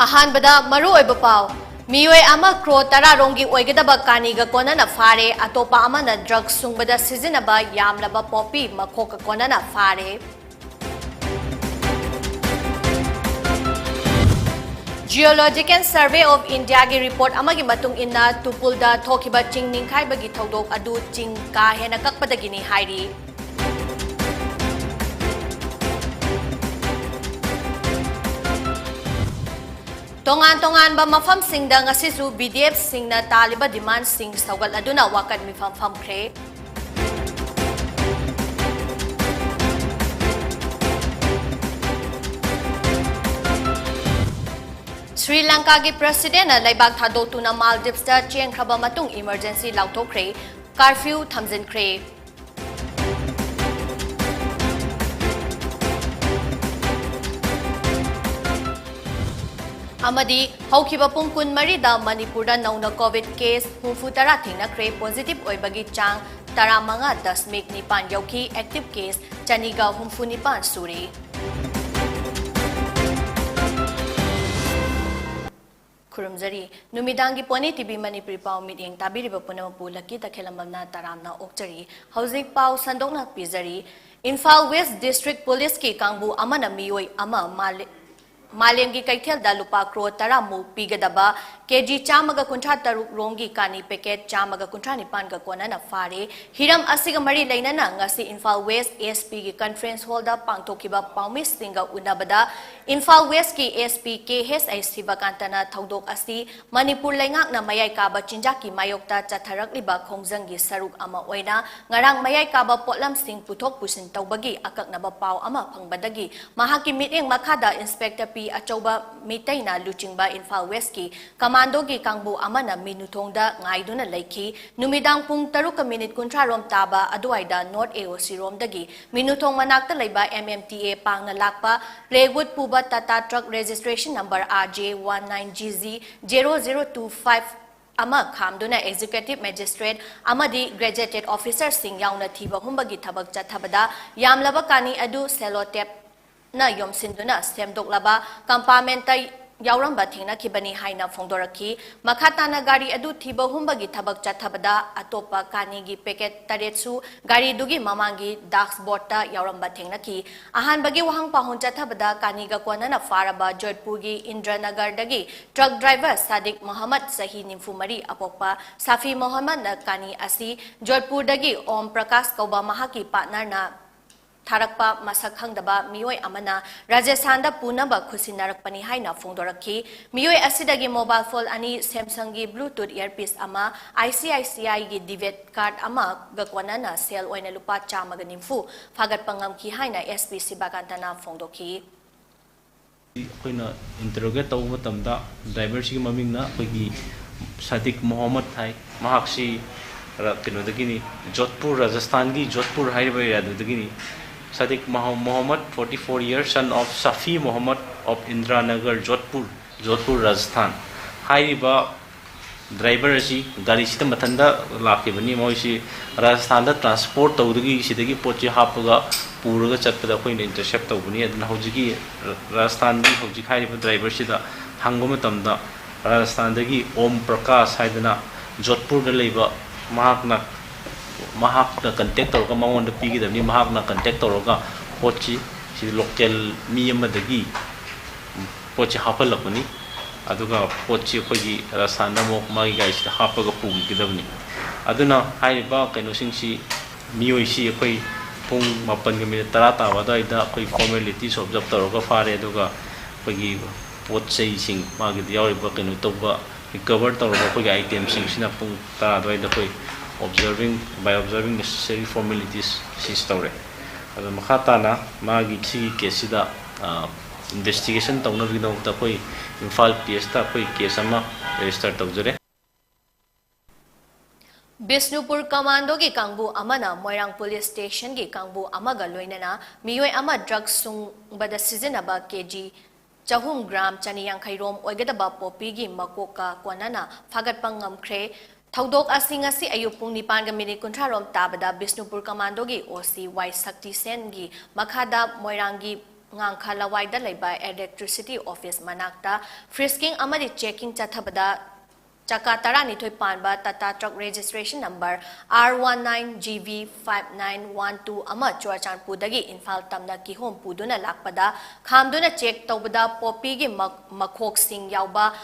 अहानबदा मरु ओइबा पाव मियोय अमा क्रो तरा रोंगी ओइगदबा कानीगा कोनना फारे अतोपा अमाना ड्रग्स सुंगबदा सिजिनबा यामलबा पॉपी मखोका कोनना फारे जियोलॉजिकल सर्वे ऑफ इंडिया की रिपोर्ट अमागी मतुंग इन्ना तुपुलदा थोखिबा चिंग निंखाइबगी थौदोक अदु चिंग का हेना कक्पदगिनी हाइरी तोंगान तोंगान बा मफम सिंगदा ngasisu BDF singna taliba demand sing sawgal aduna wakat mifam famkhre Sri Lanka ki president laibak thadotuna Maldives da chengraba matung emergency lauthokre curfew thamjinkhre अमदी हौखिबा पुंग कुन मरीदा मणिपुरदा नौना कोविड केस 34 थिंगनख्रे पॉजिटिव ओइबगी चांग 15.9 यौखी एक्टिव केस चनीगा 59 सूरी खुरुमजरी नुमिदांगी पोनी टीवी मणिपुरी पाव मीटिंग ताबिरिबा पुनमपु लकी तखेलंबमना तरामना ओक्चरी हौजिक पाव संदोकना पिजरी इम्फाल वेस्ट डिस्ट्रिक्ट पुलिस की कांगबु अमना मियोय अमा मालेम की कैथेल दा लुपा क्रो तरा मु पीगदबा केजी चामगा कुंठा तरुक रोंगी कानी पैकेट चामगा कुंठा निपान का कोना फारे हिरम असिग मरी लेना ngasi इम्फाल वेस्ट एसपी की कॉन्फ्रेंस हॉल दा पांगथोखिबा पाउमी सिंगा उनबदा इम्फाल वेस्ट की एसपी के एस शिवकांतना थौदोक असि मणिपुर लेंगाकना मयाय काबा चिंजा की मायोक्ता चथरकलिबा खोंजंगी सरुक अमा ओइना ngarang मयाय काबा पोटलम सिंग पुथोक पुसिन तौबगी अककनबा पाव अमा फंगबदगी महाकी मीटिंग मखादा इंस्पेक्टर अचौबा मितैना लुचिंगबा इम्फाल वेस्ट की कमांडो की कांगबु अमना मिनुथोंगदा ngaiduna लेखी नुमिदांग पुंग 3:30 रोम ताबा अदुवाइदा नॉर्थ एओसी रोमदगी मिनुथोंग मनाक्ता लेबा MMTA पांगना लाकपा प्लेवुड पुबा Tata truck registration number RJ19GZ 0025 अमा खामदुना एग्जीक्यूटिव मैजिस्ट्रेट अमदी ग्रेजुएटेड ऑफिसर सिंग याउना थीबा हुंबगी थबक चथबदा यामलबा कानी अदु सेलोटेप ना योमसिंदुना सेमदोकलबा कंपार्टमेंट यावरंबा थेंगनाखिबनी हाइना फोंदोरखी मखाताना गाड़ी अदु थीबा हुंबगी थबक चथबदा अतोपा कानीगी पैकेट तरेटसु गाड़ी दुगी ममांगी डाक्स बोर्डता यावरंबा थेंगनाखी अहानबगी वहांग पाहुन चथबदा कानीगा कोनना फारबा जोधपुरगी इंद्रनगरदगी ट्रक ड्राइवर सादिक मोहम्मद सही निम्फुमरी अपोपा साफी मोहम्मद न कानी असि जोधपुरदगी ओम प्रकाश कौबा महाकी पार्टनरना थारकपा मसक खंगदबा मियोय अमना राजस्थान दा पुनबा खुसिनारकपनी हाइना फोंदोरखी मियोय असिदगी मोबाइल फोन अनि सैमसंग की ब्लूटूथ ईयरपीस अमा ICICI की डिबेट कार्ड अमा गकोनना सेल ओइना लुपा चामगा निम्फु फागत पंगम की हाइना SP सिबाकांतना फोंदोखी अखोइना इंटरोगेट तौ मतमदा ड्राइवर सी ममिंगना अखोइगी सादिक मोहम्मद थाई महाक्सी कनोदगिनी जोधपुर राजस्थान की Jodhpur highway यादुदगिनी Sadiq Mohammed 44 years son of Safi Mohammed of Indranagar Jodhpur Rajasthan हाइबा ड्राइवर असी गाड़ी सित मथंदा लाखिबनी मोइसी राजस्थान दा ट्रांसपोर्ट तौदगी सिदगी पोची हापगा पूरगा चतदा खोइन इंटरसेप्ट तौबनी अदना हौजिगी राजस्थान की हौजिग हाइबा ड्राइवर सिदा हंगो मतमदा राजस्थान दगी ओम प्रकाश हाइदना जोधपुर दा लेबा महाकना कंटेक्ट तौरगा मंगोंद पीगिदबनी महाकना कंटेक्ट तौरगा पोची सि लोकल मी अमदगी पोची हापलकनी अदुगा पोची खोगी राजस्थान दा मोक मागी गाइस हापगा पुगिदबनी अदुना हाइबा कैनोसिंगसी मियोइसी खोई पुंग 9:10 तावादाइदा खोई फॉर्मेलिटीज ऑब्जर्व तौरगा फारे अदुगा खोगी पोचई सिंग मागी यावरिबा कैनो तौबा रिकवर तौरगा खोगी आइटम सिंगसिना पुंग 10 अदुवाइदा खोई by observing necessary formalities sistore adu makhatana magi chi kesida investigation tawna bino ta koi Imphal PS ta koi case ama register tawjare Bishnupur commando की कांगबू अमना Moirang police station की कांगबू अमगा लोइनना मियोय अमा drugs सुंगबदा सिजनबा KG 400 ग्राम चनियांखैरोम ओइगदबा पोपी की MCOCA कोनना फागतपंग ngamkhre थौदोक using असि अयुप पुंग 9:30 रोम ताबदा Bishnupur commando की OC Y शक्ति सेन की मखादा मोइरांग की WANGKHEMCHA laiba electricity office manakta frisking amadi checking chathabada Chaka Taranithoi Panba Tata Truck registration number R19GV5912 ama Churachandpudagi Infal Tamna Kihom Puduna Lakpada Khamduna check Tobada Popigi Makhok Sing Yauba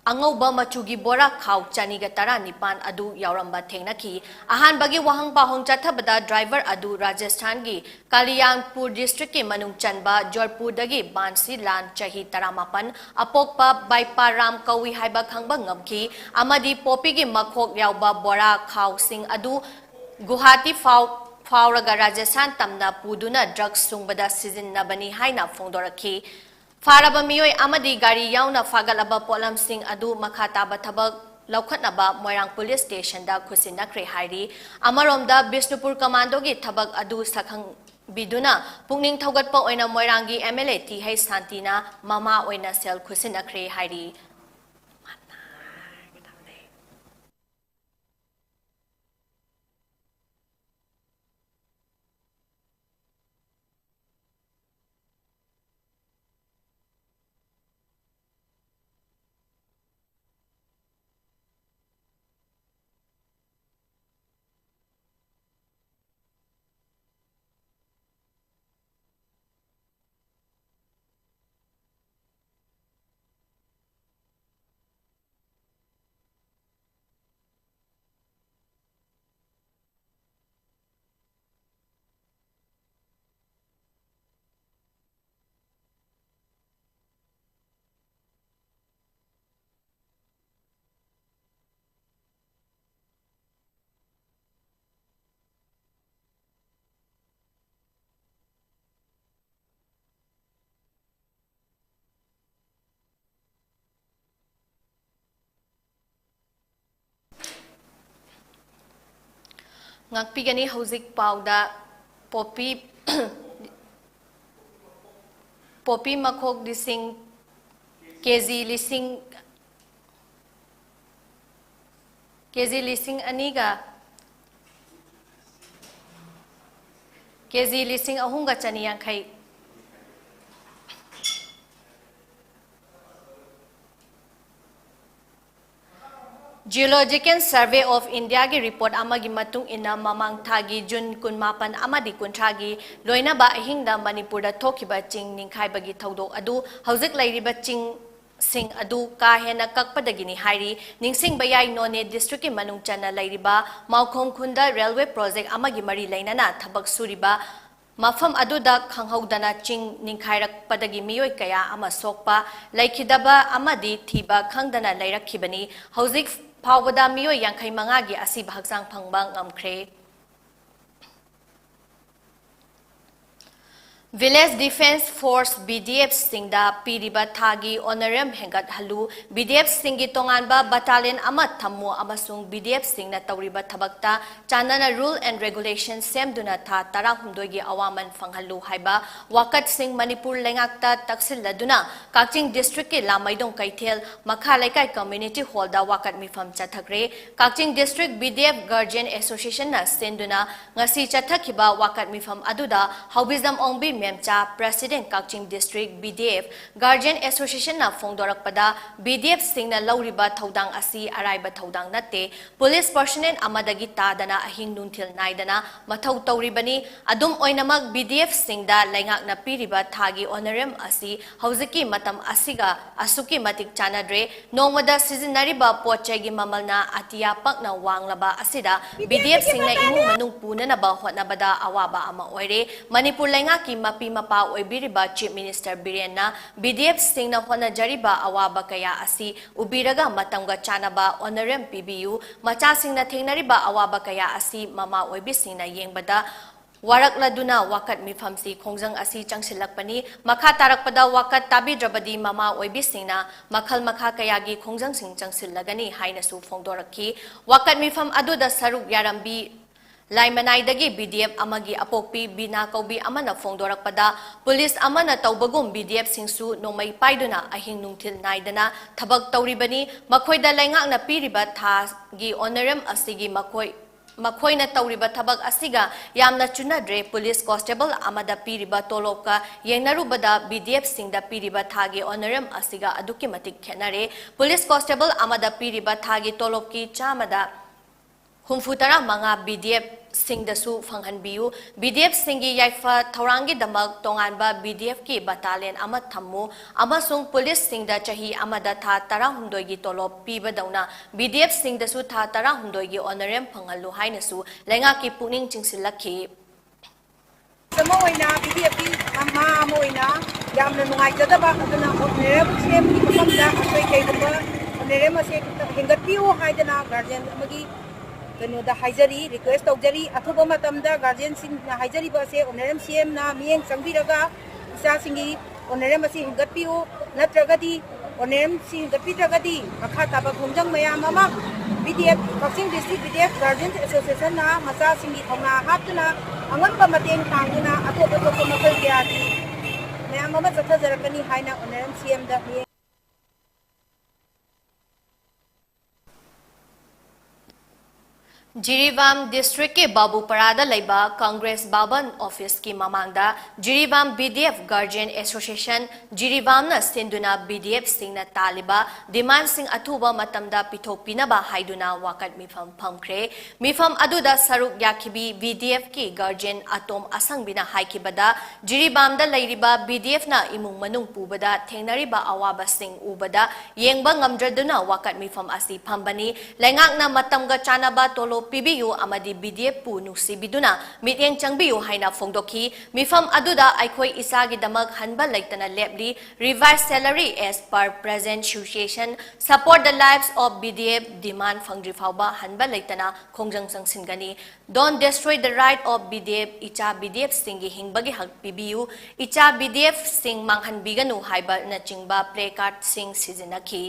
Angoba Machugi Bora Khau Chaniga Tara Nipan Adu Yauramba Tengnaki Ahan Bagi Wahang Bahong Chathabada driver Adu Rajasthan gi Kalyanpur district ki Manung Chanba Jorpur dagi Bansi Lan Chahi Taramapan Apokpa Baipa Ram Kawi Haiba Khangba Ngamki Amadi Popigi Makhok Yauba Bora Khau Sing Adu Guwahati Fauraga Rajasthan Tamna Puduna drugs sungbada sijinnabani haina phongdoraki Faraba miyoi amadi gari yauna fagalaba polam sing adu makhataba thabak laukhatnaba Moirang police station da khusinakre hairi amaromda Bishnupur commando gi thabak adu sakhang biduna pungning thogatpa oina Moirangi MLA T H Santina mama oina sel khusinakre hairi Ngakpigani hauzik pauda popi makhok dising kg lising aniga kg lising ahunga chaniyan khai Geological Survey of India gi report amagi matung ina mamang thagi June 18 amadi 30 gi loina ba ahingda Manipur da thokiba ching ningkhai bagi thodok adu hauzik lairiba ching sing adu ka hena kakpadagi ni hairi ningsing bayai none district ki manung chana lairiba Maukhom Khunda railway project amagi mari lainana thabak suriba Mafam aduda khanghaudana ching ningkhairak padagi miyoi kaya ama sokpa laikhidaba amadi thiba khangdana lairakhibani hauzik Pawada miyoi yangkai mangagi asib haksang pangbang ngamkre. Village Defense Force BDF Singda Piriba Thagi Honorem Hengat Halu BDF Singi Tonganba Battalion Amat Thammo Amasung BDF Singna Tauriba Thabakta Chanana Rule and Regulations Semduna Tha Tarahumdoigi Awaman Fanghalu Haiba Wakat Sing Manipur Lengakta Taksilladuna Kakching District ki Lamaidong Kaithel Makhalaikai Community Hall da Wakat Mifam Chathakre Kakching District BDF Guardian Association na Senduna Ngasi Chathakiba Wakat Mifam Aduda Haubizam Ongbi Memcha President Kakching District BDF Guardian Association na Fongdorakpada BDF Singna Lauriba Thodang Asi Araiba Thodang Nate Police Personnel Amadagi Tadana Ahing Nuntil Naidana Mathau Tauribani Adum Oinamag BDF Singda Laingak na Piriba Thagi Honorem Asi Hauziki Matam Asiga Asuki Matik Chanadre Nongwada Sizinariba Pochegi Mamalna Atia Pakna Wanglaba Asida BDF Singna Imung Manung Punanaba Hotnabada Awaba Ama Oire Manipur Laingaki Mapi Mapa Oibiriba Chief Minister Birena BDF Singna Hona Jariba Awaba Kaya Asi Ubiraga Matamga Chanaba Honorem PBU Macha Singna Thengnariba Awaba Kaya Asi Mama Oibi Singna Yengbada Warakladuna Wakat Mifamsi Khongjang Asi Changsilakpani Makha Tarakpada Wakat Tabidrabadi Mama Oibi Singna Makhal Makha Kayagi Khongjang Sing Changsilagani Hainasu Fongdoraki Wakat Mifam Aduda Saruk Yarambi Laimanaidagi BDF amagi apokpi bina kaubi amana fongdorakpada police amana taubagum BDF singsu nomai paiduna ahing nungtil naidana thabak tauribani makhoida laingak na piriba thagi honorem asigi makhoi Makhoina tawriba thabak asiga yamna chunadre police constable amada piriba tolopka yenarubada BDF singda piriba thagi honorem asiga aduki matik khenare police constable amada piriba thagi tolopki chamada humfutara manga BDF singdasu fanghanbiu BDF singi yaifa thaurangi damak tonganba BDF ki battalion ama thammu amasung police singda chahi amada tha tara humdoi gi tolop pibadauna BDF singdasu tha tara humdoi gi honorem phangalu hainasu lenga ki puning chingsilakhi sama oina BDF ki amma moina yamna nungai jadaba aduna honorem sem ki kamda asoi kaidaba honorem ase hingatpiu haidana guardian amagi the Hajari request of Jari Atobama Tamda guardian sing Hajari Base Onerem CM na Mien Sangviraga Isa Singi Oneremasi Gapiu Natragadi Onerem Sing Gapitagadi Makataba Punjang Maya Mama BDF Boxing District BDF Guardians Association na Masa Singi Tonga Hatuna Angamba Mateng Tanguna Atoba Makal Yati Maya Mama Sata Zarakani Haina Onerem CM da Jiribam district ke Babu Parada Laiba Congress Baban office ki mamangda Jiribam BDF Guardian Association Jiribam na sinduna BDF sing na taliba demand sing atuba matamda pithok pinaba haiduna wakat mifam phamkre mifam aduda saruk yakibi BDF ki Guardian atom asang bina haikibada Jiribam da lairiba BDF na imung manung pubada thengnariba awaba sing ubada yengba ngamdraduna wakat mifam asi phambani lengak na matamga chanaba tolo PBU amadi BDF pu nuksibiduna mityeng changbiu haina phongdokhi mifam aduda aikhoi isagi damak hanba laitana lepli revised salary as per present situation support the lives of BDF demand phangri phauba hanba laitana khongjang sangsingani don't destroy the right of BDF icha BDF singi hingbagi hak PBU icha BDF sing manghan biganu haiba na chingba placard sing sizinaki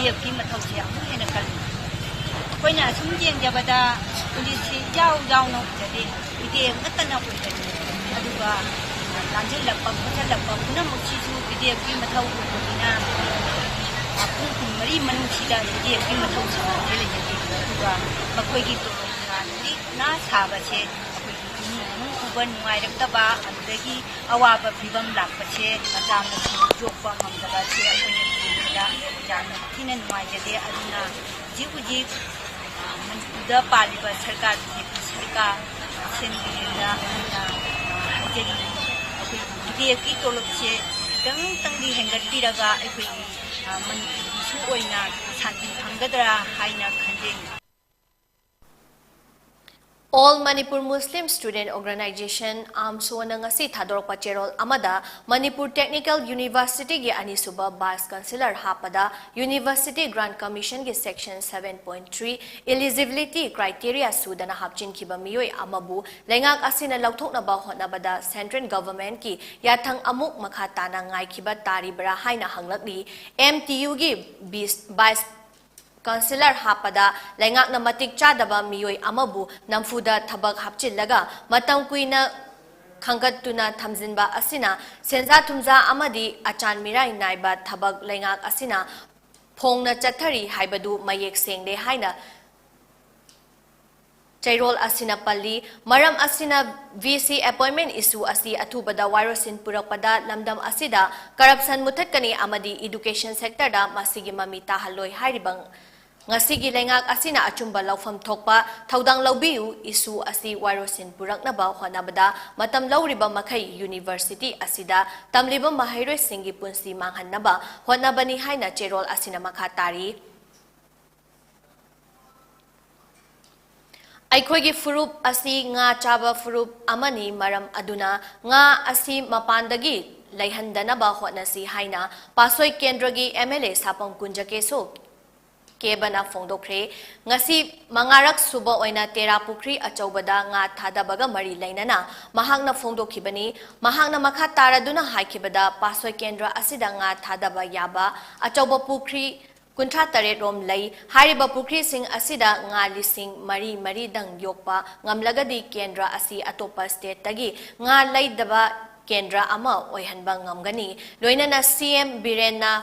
BDF ki mathau se amu hena kal koina sum jeng jabada police jau jau no jade BDF natana ko jade aduga lanjil lappa pucha lappa puna muchi su BDF ki mathau ko dina apu mari manu sida BDF ki mathau se jale jade aduga makoi gi to na saba se uban ngai rak taba adagi awaba phibam lakpa se majam jokpa mamdaba se akoi Jana Tinan Majade Aduna Jibuji the Paliba Sarka Sarka Sendina Jadi dia kita lokse tang di hengar tiraga ekoi Manipuri su oina santi hangadra haina khanje All Manipur Muslim Student Organization Amsona ngasi thadorpa cherol amada Manipur Technical University gi anisuba Vice Chancellor hapada University Grant Commission gi section 7.3 eligibility criteria sudana hapchin kiba miyoi amabu lengak asina lauthokna ba honabada central government ki yathang amuk makha tana ngai kiba taribra haina hanglakli MTU gi Vice Councillor hapada lengak na matik chadaba miyoi amabu namfuda thabak hapchillaga matam kuina khangatuna thamjinba asina senza thumza amadi achan mirai naiba thabak lengak asina phongna chathari haibadu mayek sengde haina Chairol asina palli maram asina VC appointment issue asi athubada virusin purakpada lamdam asida corruption muthatkani amadi education sector da masigi mami tahaloi hairibang Ngasigi lengak asina achumba laufam thokpa thaudang laubiu isu asi virusin puraknaba honabada matam lauriba makai university asida tamliba mahairoi singi punsi manghannaba honabani haina cherol asina makhatari Aikhoigi furup asi nga chaba furup amani maram aduna nga asi mapandagi laihandanaba honasi haina pasoi kendragi MLA sapam kunjakeso Kebana Fongdokre, ngasi mangarak suba oina tera pukri achobada nga thadabaga mari lainana, mahang na Fongdokibani, mahang na makataraduna haikibada, pasoy kendra asida nga thadaba yaba, achoba pukri kuntra taret rom lay, hariba pukri sing asida nga lising mari dang yokpa, ngamlagadi kendra asi atopa state tagi, nga lay daba kendra ama oihanba ngamgani loinana CM Birena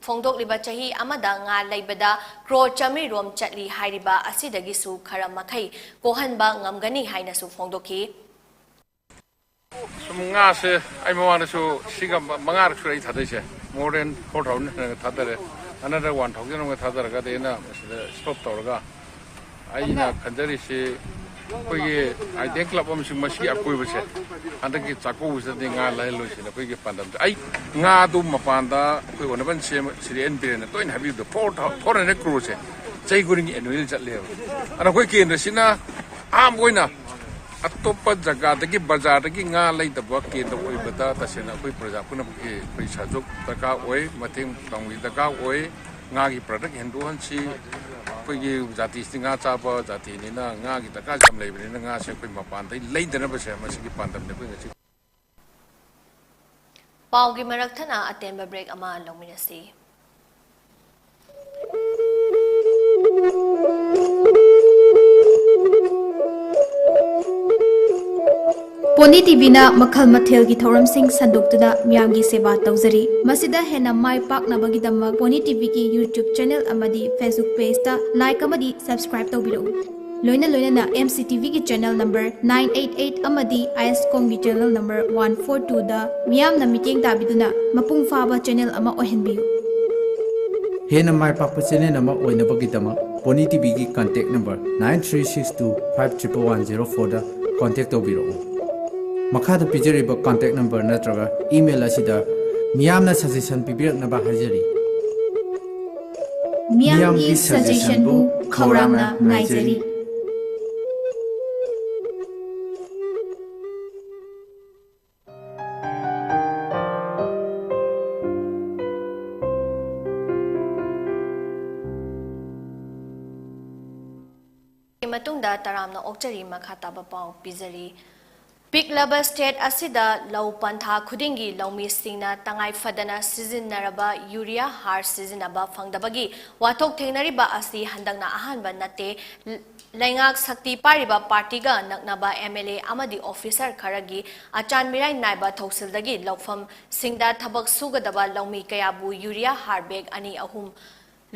Fongdokliba chahi amada nga laibada kro chami rom chatli hairiba asidagi su khara makhai kohanba ngamgani haina su fongdoki nga se ai mawana su siga mangar su ai thadai se more than 4000 thadare another 1000 nga thadara ga dena stop torga ai na khanjari se koige ai den club am sing masi akoi bese andaki chako se de nga lai lo se na koige pandam ai nga du mapanda koi onaban se sri en birena toin habi the 400 crore se chai guring annual chatle ana koi kendra sina am goina atopa jaga dagi bazar dagi nga lai da ba kendra oi bada ta se na koi praja puna ki paisa jok taka oi mating tangwi taka oi nga gi product hendu han si koigi jati singa chapa jati ni na nga gi taka jam lei ni na nga se koi mapan dai lei dana ba se ma si gi pandam ne koi ngasi paugi marak thana atemba break ama longminasi Pony TV na makhal mathel gi thoram sing sanduktuda miyam gi seba tawjari masida hena mai pak na bagi damma Pony TV ki YouTube channel amadi Facebook page ta like amadi subscribe tawbiro loina na MCTV ki channel number 988 amadi ISCOM gi channel number 142 da miyam na meeting tabiduna mapung faba channel ama ohenbiyu hena mai pak channel ama oina bagi damma Pony TV ki contact number 9362511104 da contact tawbiro Makada pijariba contact number natraga email asida miyamna suggestion pibiraknaba hajari miyam gi suggestion bu khawrangna ngaijari matungda taramna okchari makhata ba pau pizari Big Laba State asida lau pantha khudingi laumi singna tangai fadana season naraba urea har season aba fangdabagi wathok thengnariba asi handangna ahanba nate laingak sakti pariba party ga naknaba MLA amadi officer kharagi achan mirai naiba thousildagi laufam singda thabak sugadaba laumi kayabu urea har bag ani ahum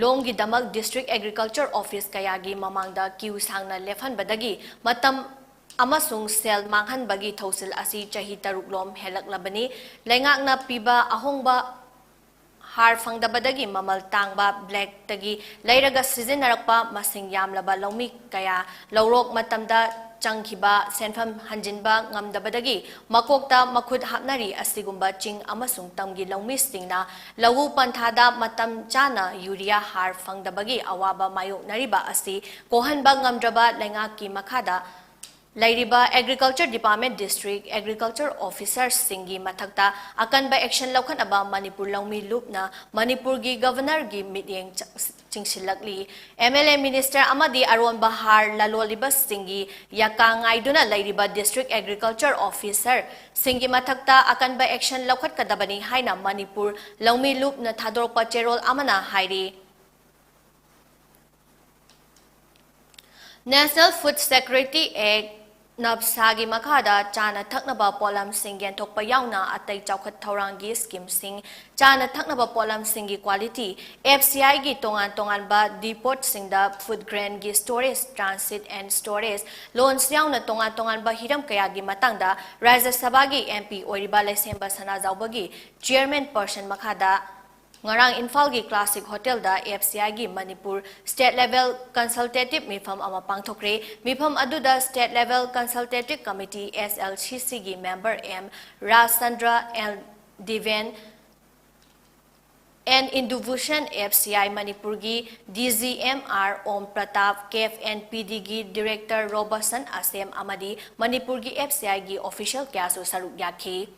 Longgi damak district agriculture office kayagi mamangda queue sangna lefhan badagi matam amasung sel manghan bagi thosil asi chahi taruklom helak labani laingak na piba ahongba har fangdabadagi mamal tangba black tagi lairaga season narakpa masing yamlaba laumi kaya lawrok matamda changkhiba senfam hanjinba ngamdabadagi makokta makhut hapnari asigumba ching amasung tamgi laumi stingna lawu panthada matam chana urea har fangdabagi awaba mayok nariba asi kohanba ngamdraba laingak ki makhada Lairiba Agriculture Department District Agriculture Officer Singi Mathakta akan ba action laukan aba Manipur Laumi Loop na Manipur gi Governor gi meeting chingsilakli MLA Minister amadi Aron Bahar Laloliba Singi yakangai duna Lairiba District Agriculture Officer Singi Mathakta akan ba action laukat kadabani haina Manipur Laumi Loop na thador pacherol amana hairi National Food Security Act Nabsagi Makada Chana Taknaba Polam Singyan Tokpa Yauna Atay Chaukat Taurangi Scheme Sing Chana Taknaba Polam Singi Quality FCI Gi Tongan Ba Depot Singda Food Grain Gi Storage Transit and Storage Loans Yauna Tongan Ba Hiram Kayagi Matangda Raja Sabagi MP Oriba Lesemba Sanazawbagi Chairman Person Makada Ngarang Infalgi Classic Hotel da FCI gi Manipur State Level Consultative Mifam ama pangthokre Mifam aduda State Level Consultative Committee SLCC gi member M Rasandra L Diven and Induvution FCI Manipur gi DZMR Om Pratap KF and PD gi Director Robertson Asem Amadi Manipur gi FCI gi official kyasu saruk yakhi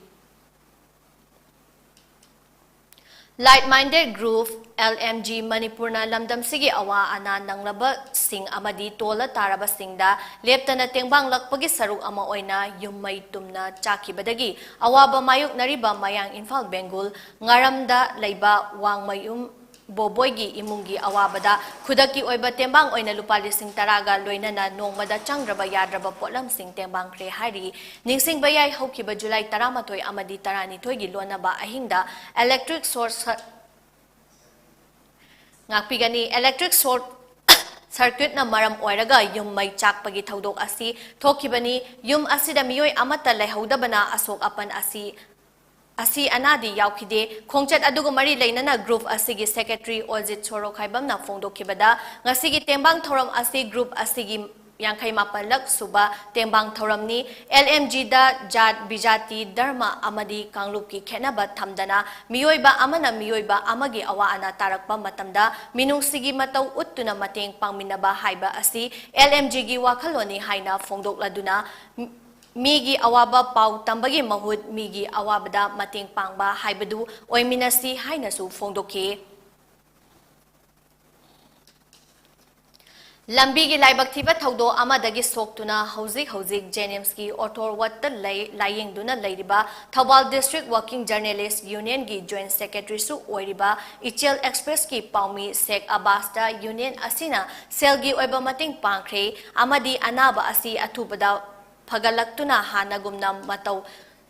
Light-minded group LMG Manipurna Lamdam Sigi Awa Ana Nanglaba Sing Amadi Tola Taraba Singda Leptana Tengbang Lakpagi Saruk Ama Oina Yumay Tumna Chaki Badagi Awaba Mayuk Nariba Mayang Infal Bengal Ngaramda Laiba Wang Mayum Boboygi imungi awabada khudaki oiba tembang oina lupa lising taraga loinana nongmada changraba yadraba potlam sing tembang kre hari ningsing bayai haukiba July 13 amadi 12 gi lonaba ahingda electric source ngakpigani electric source circuit na maram oiraga yum mai chakpagi thaudok asi thokibani yum asida miyoi amata lehaudabana asok apan asi anadi yaukide khongchat adugo mari leinana group asigi secretary Ojit Sorok haibamna phongdokibada ngasigi tembang thoram asi group asigi Yangkai mapalak suba tembang thoramni LMG da jat bijati dharma amadi kanglupki khenaba thamdana miyoiba amana miyoiba amagi awa ana tarakpa matamda minungsigi matau uttuna mateng pangminaba haiba asi LMG gi wakhaloni haina phongdokladuna Migi awaba pau tambagi mahut migi awabada mateng pangba haibadu oiminasi hainasu phongdoke Lambi gi laibak thiba thaudo amadagi soktuna hauzik Jenims ki otor watta laying duna leiriba Thobal District Working Journalist Union gi Joint Secretary su oiriba Ichel Express ki Paumi Sheikh Abbasda Union asina selgi oiba mating pangkre amadi anaba asi athubada phagalaktuna hanagumna matau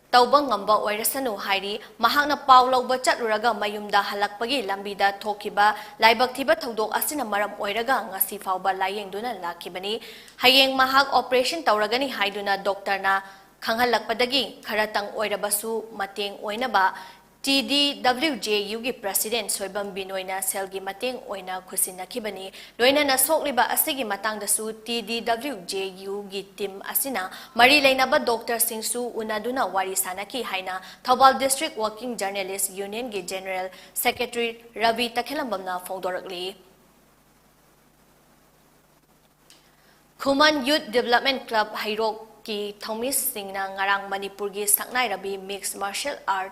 Taubang ngamba oirasanu hairi mahakna pau lauba chatluraga mayumda halakpagi lambida thokiba laibak thiba thodok asina maram oiraga ngasi fauba layengduna lakibani hayeng mahak operation tauragani haiduna doctor na khanghalakpadagi kharatang oirabasu mateng oinaba TDWJU gi president Soibam Binoina selgi mateng oina khusinakibani loina na sokliba asigi matangda su TDWJU gi team asina mari leinaba doctor singsu unaduna wari sanaki haina Thobal District Working Journalist Union gi General Secretary Ravi Takhelambamna phongdorakli Khuman Youth Development Club Hairok ki Thomis Singna ngarang Manipur gi Saknai Rabi Mixed Martial Art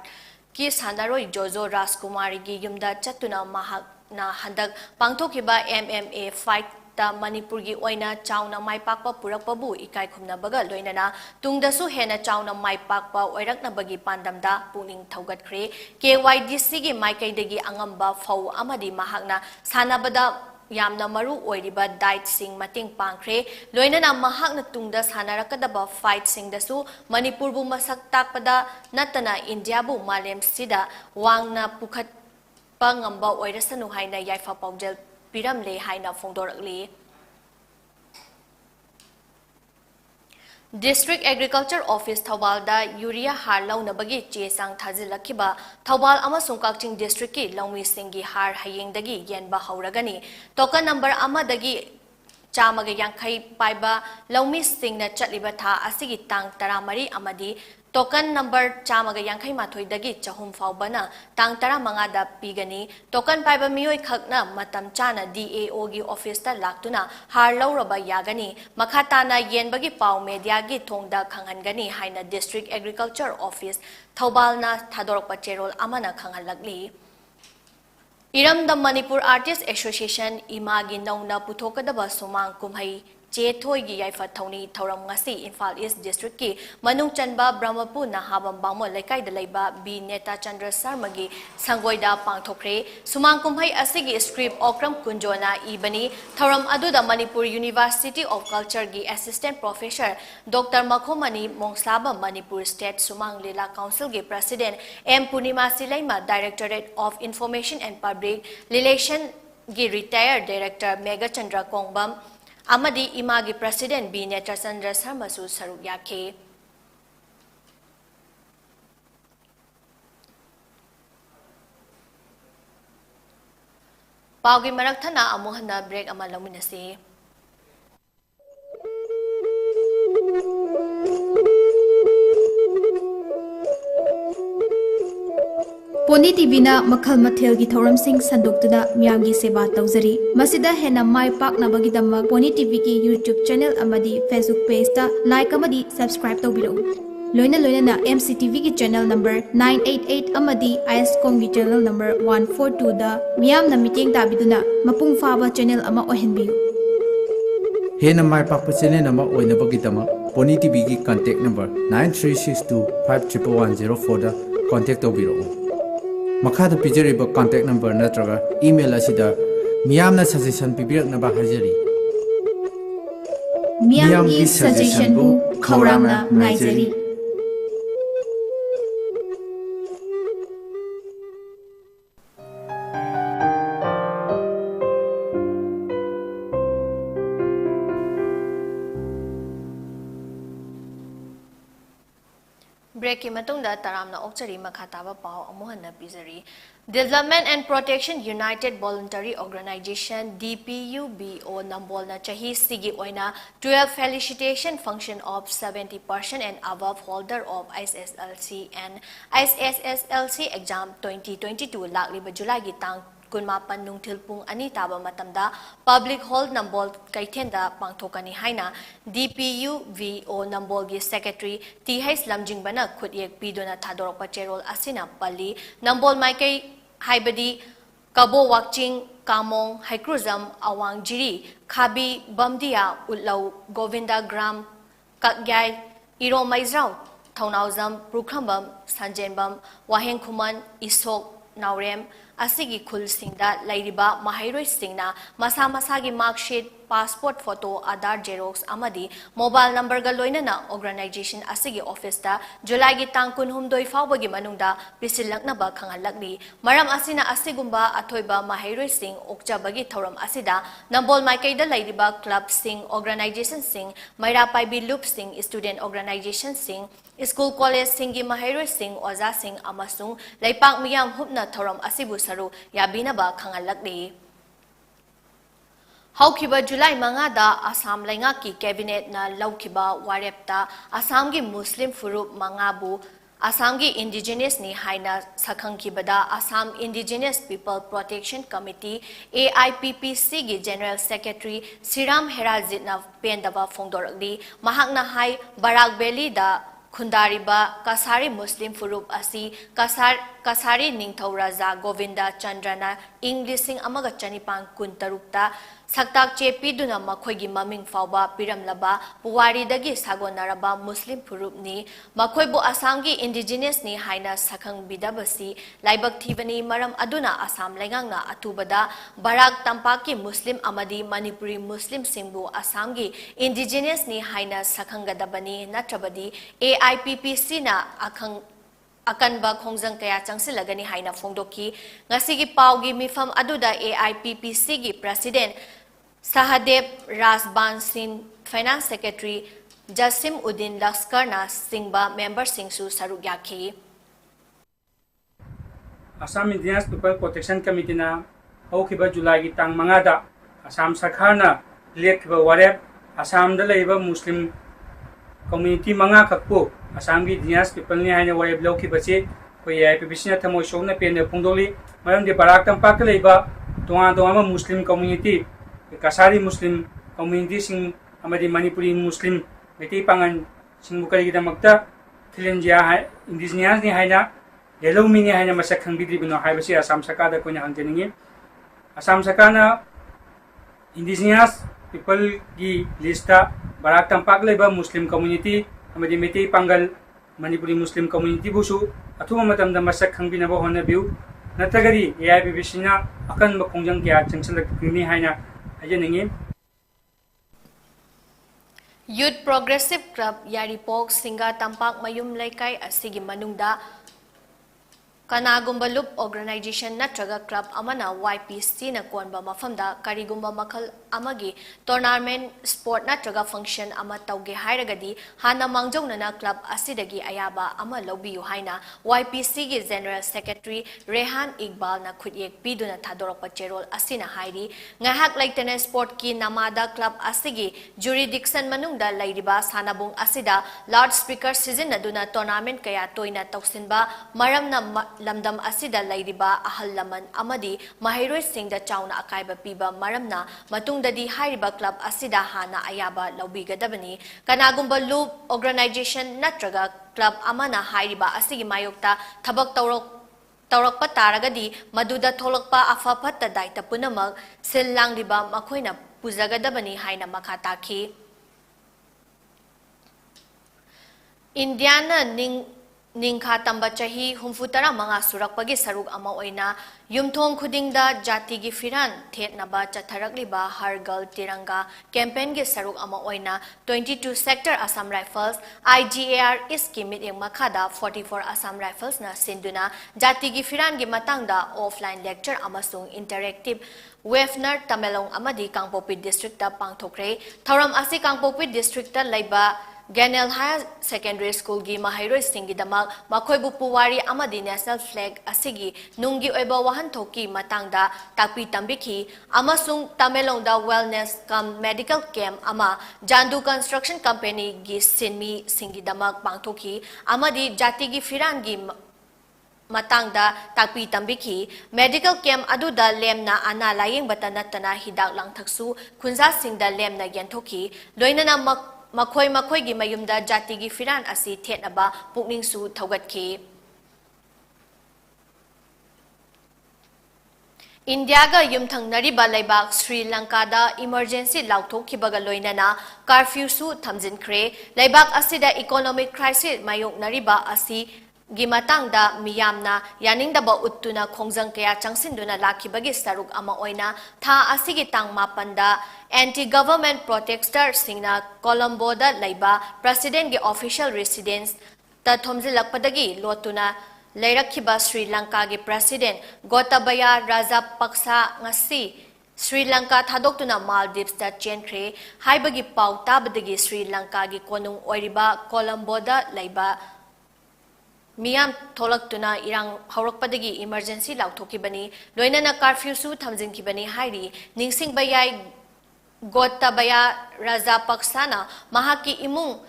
Ki Sandaroi Jojo Raskumari gi yumda chatuna mahak na handak pangthokiba MMA fight ta Manipur gi oina chauna maipakpa purakpabu ikai khumna baga loinana tungdasu hena chauna maipakpa oirakna bagi pandamda puning thaugatkhre KYDC gi maikaidagi angamba fau amadi mahakna sanabada Yamna maru oiriba diet sing mating pangkre loinana mahakna tungda sanarakadaba fight sing dasu Manipur bu masak takpada natana India bu malem sida wangna pukhat pangamba oirasanu haina yaifa paujel piramle haina phongdorakli District Agriculture Office Thobalda Urea har launabagi chesang thazilakhiba Thobal amasung Kakching District ki laumi singi har hayengdagi yenba hauragani token number amadagi chamaga yankhai paiba laumi singna chatliba tha asigi tang taramari amadi token number chamaga yankhai mathoidagi chahum faubana tang taramanga da pigani token paiba mioi khakna matam chana DAO gi office ta laktuna har lauraba yagani makhatana yenbagi pau media gi thongda khanghangani haina District Agriculture Office Thobalna thadorpa cherol amana khanghalakli Iram the Manipur Artists Association imagi nauna puthokadaba sumang kumhai Thoi gi yaifa thoni thoram ngasi Imphal East District ki manung chanba Brahmapur na habam bangmo laikai da laiba B Neta Chandra Sharma gi sangoida pangthokre sumang kumhai asigi script okram kunjona ibani thoram aduda Manipur University of Culture gi Assistant Professor Dr. Makhomani Mongsaba Manipur State Sumang Lila Council gi President M Punima Silaima Directorate of Information and Public Relation gi Retired Director Mega Chandra Kongbam Amadi Imagi President B Neta Chandra Sharma su saruk yakhe Paugi marakthana amuhana break ama laminasi Pony TV na makhal mathel gi thoram sing sandoktuda miyamgi seba tawjari masida hena mai pak na bagi damak Pony TV ki YouTube channel amadi Facebook page ta like amadi subscribe tawbiro loina na MCTV ki channel number 988 amadi ISCOM ki channel number 142 da miyam na meeting tabiduna mapung faba channel ama ohenbiu hena mai pak channel ama oina bagi damak Pony TV ki contact number 9362511104 da contact tawbiro ꯃꯈꯥꯗ ꯄꯤꯖꯔꯤꯕ contact number ꯅꯠꯇ꯭ꯔꯒ email ꯑꯁꯤꯗ ꯃꯤꯌꯥꯝꯅ suggestion ꯄꯤꯕꯤꯔꯛꯅꯕ ꯍꯥꯏꯖꯔꯤ ꯃꯤꯌꯥꯝꯒꯤ ꯁꯖꯦꯁꯟꯕꯨ ꯈꯧꯔꯥꯡꯅ ꯉꯥꯏꯖꯔꯤ Break ki matungda taramna okchari makhataba pau amuhanna pizari. Development and Protection United Voluntary Organization DPUBO nambolna chahi sigi oina 12 felicitation function of 70% and above holder of ISSLC and ISSLC exam 2022 lakliba July gi tang kunmapan nungthil pung ani taba matamda public hall nambol kaithenda pangthokani haina DPUVO nambol gi secretary TH Lamjingbana khutyek pidona thadorokpa cherol asina pali nambol maikai haibadi kabo wakching kamong haikruzam awang jiri khabi bamdia utlau govinda gram kagyai iro maizrau thaunauzam prukhambam sanjenbam waheng khuman isok naurem asigi khul singda lairiba mahairoi singna masa masagi mark sheet passport photo Aadhaar xerox amadi mobile number ga loinana organization asigi office da July gi tang kunhumdoi fawbagi manungda pisilaknaba khangalakli maram asina asigumba athoiba mahairoi sing okjabagi thoram asida nambol maikai da lairiba club sing organization sing maira paibi loop sing student organization sing school college singi mahairoi sing oza sing amasung laipak miyam hupna thoram asibu saru yabinaba khangalakli Haukiba July mangada Assam Laingaki cabinet na laukiba warepta Assamgi Muslim furup mangabu Assamgi indigenous ni haina sakhangkibada Assam Indigenous People Protection Committee AIPPC gi General Secretary Siram Herazit na pendaba fongdoragli mahakna hai Barak Valley da Khundariba Kasari Muslim furup asi Kasari Ningthau Raja Govinda Chandrana Englishing amaga chanipang kuntarukta Saktak Chepiduna Makhoigi Maming Fauba Piramlaba Puwari Dagi Sagonaraba Muslim Purupni Makhoibu Assamgi Indigenous ni Haina Sakhang Bidabasi Laibak Thibani Maram Aduna Assam Laingangna Atubada Barak Tampaki Muslim Amadi Manipuri Muslim Singbu Assamgi Indigenous ni Haina Sakhangadabani Natrabadi AIPPC na akanba khongjang kaya changsilagani haina phongdoki ngasigi paugi mifam aduda AIPPC gi president Sahadev Rasban Singh finance secretary Jasim Uddin Laskarna Singba member Singsu sarugyakhi Assam Indigenous People Protection Committee na haukiba July gi tang mangada Assam Sakhana lekhiba warep Assam da leiba Muslim community manga khakpu Assam gi Indigenous people ni haina warep lokhibachi koi AIPPC na thamoi shokna pene phongdoli maram de barak tampak leiba tonga Muslim community Kasari Muslim community sing amadi Manipuri Muslim beti pangan sing bukari kita makta Thilenjia indigenous ni haina yellow mini haina masak khangbidri bino haibasi Assam Sakada koina hangteningi Assam Sakana indigenous people gi lista barak tampak leba Muslim community amadi meti pangal Manipuri Muslim community busu athuma matamda masak khangbinaba hona biu natagari AIPPC na akan makhongjang kya changsalak ni haina Youth Progressive Club Yaripok Singa Tampak Mayum Laikai asigi manungda Kanagumba Loop Organization natraga club amana YPC na konba mafamda karigumba makal amagi tournament sport natraga function ama tauge hairagadi hana mangjongna na club asidagi ayaba ama lobiyu haina YPC gi General Secretary Rehan Iqbal na khutyek piduna thadorokpa cherol asina hairi ngahak laitena sport ki namada club asigi jurisdiction manungda lairiba sanabung asida loudspeaker sizinaduna tournament kaya toina toksinba maramna lamdam asida lairiba ahal laman amadi mahairoi singda chauna akaiba piba maramna matungdadi hairiba club asida hana ayaba laubigadabani kanagumba loop organization natraga club amana hairiba asigi mayokta thabak tawrakpa taragadi maduda tholakpa afapatta daita punamak sillangliba makhoina pujagadabani haina makha takhi Indiana Ningkha tamba chahi humfutara manga surakpagi saruk ama oina yumthong khudingda jati gi firan thetnaba chatharakliba hargal tiranga campaign gi saruk ama oina 22 sector Assam Rifles IGAR iskimit eng makhada 44 Assam Rifles na sinduna jati gi firan gi matangda offline lecture amasung interactive webinar Tamelong amadi Kangpopi district ta pangthokre thoram asi Kangpopi district ta laiba Ganel High Secondary School gi mahairoi singi damak makhoi bu puwari amadi national flag asigi nunggi oiba wahan thoki matangda takpi tambiki amasung Tamelong da wellness cum medical camp ama Jandu construction company gi sinmi singi damak pangthoki amadi jati gi firan gi matangda takpi tambiki medical camp aduda lemna ana layeng batanatana hidak langthaksu khunza singda lemna yanthoki loinana makhoi gi mayumda jati gi firan asi thetnaba pukningsu thogatki India ga yumthangnari balaibak Sri Lanka da emergency lauthokhibaga loinana curfew su thamjinkhre laibak asida economic crisis mayoknariba asi gimatangda miyamna yaningdaba uttuna khongjang kaya changsinduna lakhibagi saruk ama oina tha asigi tang mapanda anti-government protesters singna Colombo da laiba president gi official residence ta thomjilakpadagi lotuna leirakhiba Sri Lanka gi president Gotabaya Rajapaksa ngasi Sri Lanka thadoktuna Maldives ta chenkre haibagi pau tabadagi Sri Lanka gi konung oiriba Colombo da laiba Miyam tolaktuna irang haurakpadagi emergency lauthokibani loinana curfew su thamjinkhibani hairi ningsing bayai Gotabaya Rajapaksana mahaki imung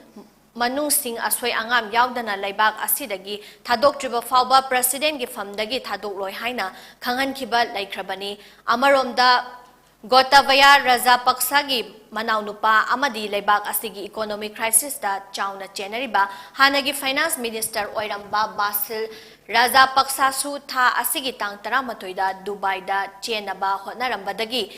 manung sing asoi angam yaudana laibak asidagi thadoktriba fauba president gi famdagi thadokloi haina khanghankhiba laikhrabani amaromda Gotabaya Rajapaksa gi manaunupa amadi laibak asigi economic crisis da chauna chenariba hanagi finance minister oiramba Basil Rajapaksa su tha asigi tang 13 da Dubai da chenaba hotnarambadagi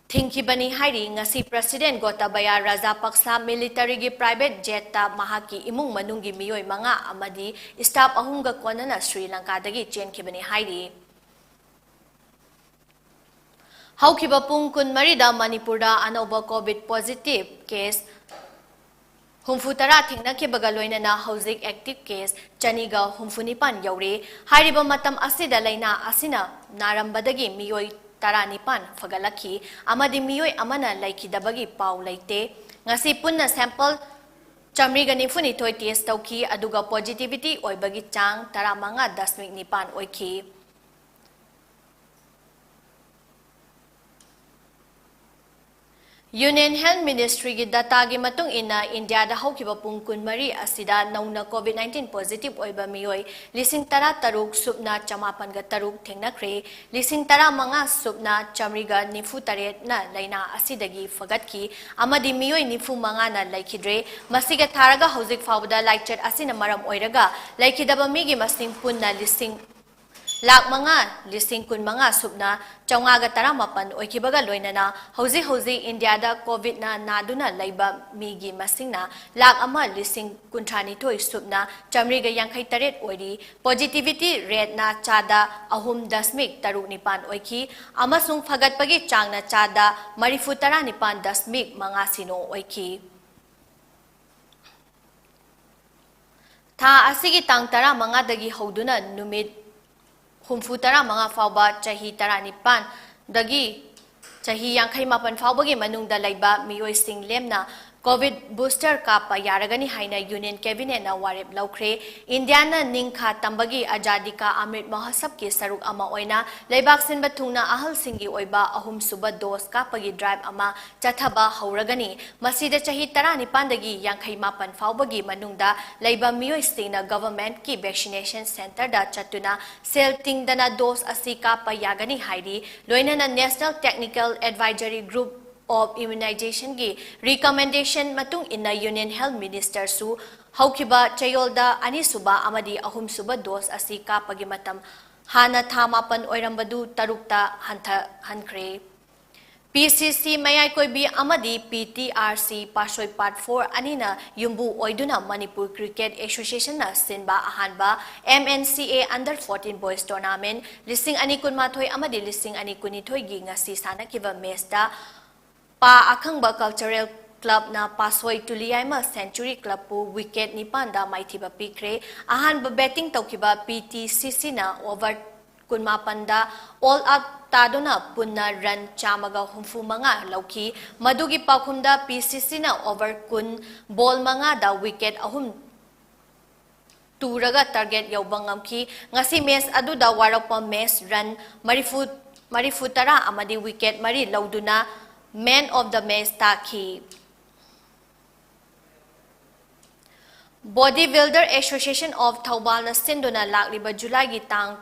Thinkibani hairi ngasi president Gotabaya Rajapaksa military gi private jet ta mahaki imung manunggi miyoi manga amadi staff ahunga konana Sri Lanka dagi chenkibani hairi Haukiba pung kun marida Manipura anoba COVID positive case humfutara thingnakibaga loinana hauzik active case chaniga humfunipan yaure hairiba matam asida laina asina narambadagi miyoi Taranipan fagalaki amadi miyoi amana laikidabagi pau laite ngasi punna sample chamriga nifuni toy test tauki aduga positivity oibagi chang 15.9 oiki Union Health Ministry gi data gi matung ina India da haukiba pung kun mari asida nauna COVID-19 positive oiba miyoi lising tara taruk supna chamapan ga taruk thengnakre lising tara manga supna chamriga nifu taret na laina asidagi fagatki amadi miyoi nifu manga na laikidre masiga tharaga hauzik fawda laikchat asina maram oiraga laikidaba migi masing punna lising Lak manga lising kun manga subna chawnga ga 18 oikibaga loinana hauzi India da COVID na naduna laiba migi masingna lak ama lising kunthani thoi subna chamri ga 58 oiri positivity rate na chada 3.9 oiki amasung phagatpagi changna chada 39.9 sino oiki tha asigi tang 15 dagi hoduna numit humfutara manga fauba chahi 19 dagi chahi 58 faubagi manungda laiba miyoi sing lemna COVID booster kapa yaragani haina Union Cabinet na warep laukre Indiana ningkha tambagi ajadika Amrit Mahasab ki saruk ama oina laibak sin bathungna ahal singi oiba ahum suba dos kapagi drive ama chathaba hauragani masida chahi 19 dagi 58 faubagi manungda laiba miyoi singna government ki vaccination center da chatuna sel tingdana dos asi kapa yagani hairi loinana National Technical Advisory Group of immunization gi recommendation matung inna Union Health Minister su haukiba chayolda ani suba amadi ahum suba dos asi kapagi matam hana thamapan oirambadu tarukta hankre PCC Mayai Koibi Amadi PTRC Pasoi Part 4 Anina Yumbu Oiduna Manipur Cricket Association na Sinba Ahanba MNCA Under 14 Boys Tournament Lising Anikun Mathoy Amadi Lising Anikunitoy gi ngasi sanakiba mesta Pa Akhangba Cultural Club na Pasoi Tuliyayma Century Club pu wicket ni Panda Maithiba Pikre Ahanba betting tawkiba PTCC na over kunmapanda all out Tadona punna run chamaga humfu mga lauki madugi pakhumda PCC na over kun ball mga da wicket ahum turaga target yawbangamki ngasi mes adu da warakpa mes run marifutara amadi wicket mari lauduna man of the match taki Bodybuilder Association of Thaubal na sinduna lakliba July gi tang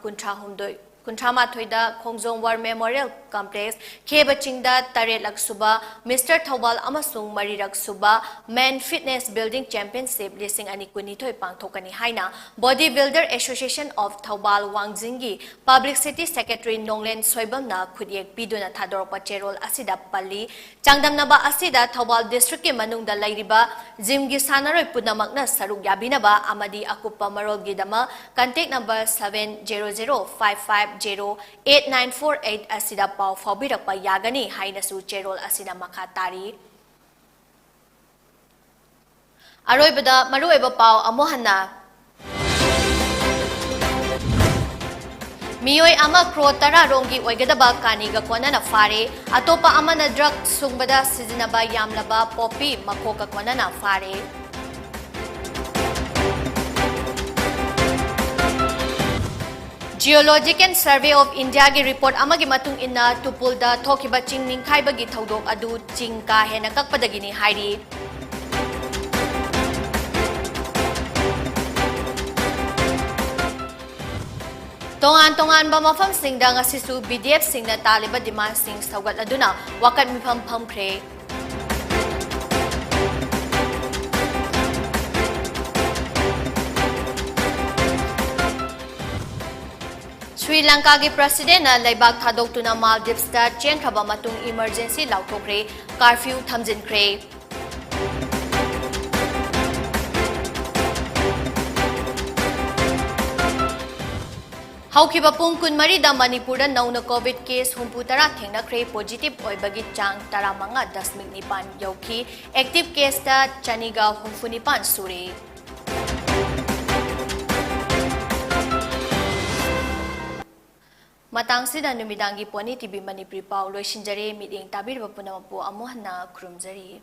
Kuntrama Thoida Khongjong War Memorial Complex Kebachingda Tarelak Suba Mr. Thaubal amasung Marirak Suba Men Fitness Building Championship Lising Ani Kunitoy Pangthokani Haina Bodybuilder Association of Thaubal Wangjingi Public City Secretary Nonglen Soibam na Khudiek Piduna Thadorpa Cherol Asida Palli Changdamnaba Asida Thaubal District ki manungda lairiba Gym gi sanaroy punamakna saruk yabinaba amadi akupa marol gidama contact number 700550894 asida pau faubirakpa yagani hainasu cherol asida makatari Aroibada marueba pau amohana Miyoi ama kro tara rongi oigadaba kaniga kona na fare atopa ama na drug sungbada sizinaba yamlaba poppy makoka kona na fare Geological Survey of India gi report amagi matung inna tupulda thokiba chingning khaibagi thodok adu chingka hena kakpadagini hairi Tongan ba mafam singda ngasisu BDF singna taliba demand sing sawgat aduna wakat mifam phamkre Sri Lanka ki president na laibak thadok tuna Maldives ta chenkhaba matung emergency lauthokre curfew thamjinkhre Haukiba pung kunmari da Manipur da nauna COVID case humputara thengnakre positive oibagi chang 15.9 yauki active case ta chaniga humfunipan suri Matang sida numidangi poni TV Manipuri pau loisinjare meeting tabir bapuna mapu amohna krumjari